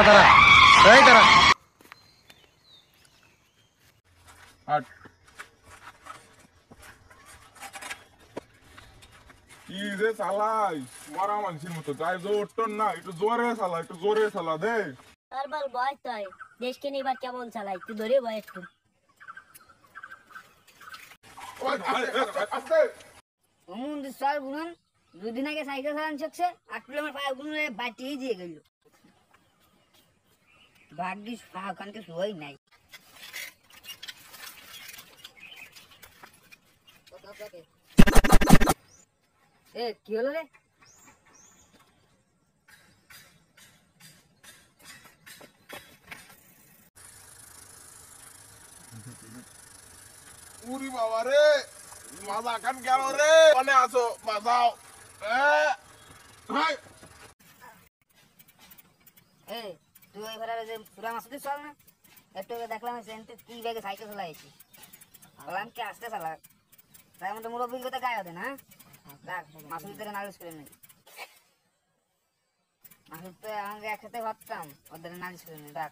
দাঁড়া এই দাঁড়া হাট কি রে চালাই মরা মানুষের মতো গায়ে জোর টন না একটু জোরে চালা দে নরমাল বয়স তাই দেশকে নিবার কেমন চালাই তুই ধরে বয়স একটু অমুন চল গুনন দুদিন আগে সাইকেল চালান শিখছে 8 কিলোমিটার পায়ে গুনলে বাটিয়ে দিয়ে গেল ভাগ্যিস ওখানকে শুয়োই নাই এ কি হলো রে উরি বাবা রে মাজা কান গেল রে কোনে আছো মাজাও হাই এ তুই ওই ঘরে যে পুরা মাছ চল না একটু দেখলাম সেন্টে কি ব্যাগে সাইকেল চালাইছি বললাম কি আসতে চালা তাই মতো মোর অভিজ্ঞতা গায়ে হবে না রাখ মাসুল থেকে নালিশ করে নেই মাসুল তো আমাকে একসাথে ভাবতাম ওদের নালিশ করে নেই রাখ